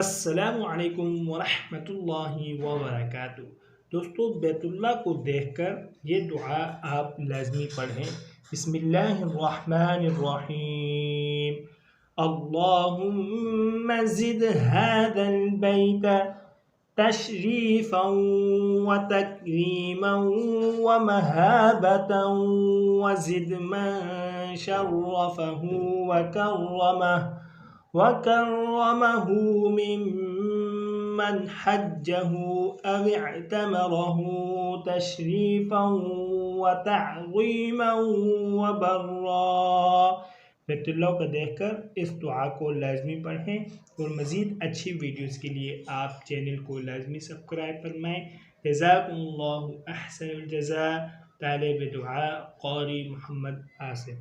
السلام علیکم ورحمۃ اللہ وبرکاتہ۔ دوستو، بیت اللہ کو دیکھ کر یہ دعا آپ لازمی پڑھیں۔ بسم اللہ الرحمن الرحیم۔ اللہم زد هذا البیت تشریفا وتکریما ومہابتا وزد من شرفه وكرمه ممن حجه أو اعتمره تشريفا وتعظيما وبرا۔ بیت اللہ کو دیکھ کر اس دعا کو لازمی پڑھیں، اور مزید اچھی ویڈیوز کے لیے آپ چینل کو لازمی سبسکرائب فرمائیں۔ جزاکم اللہ احسن الجزاء۔ طالب دعا قاری محمد آصف۔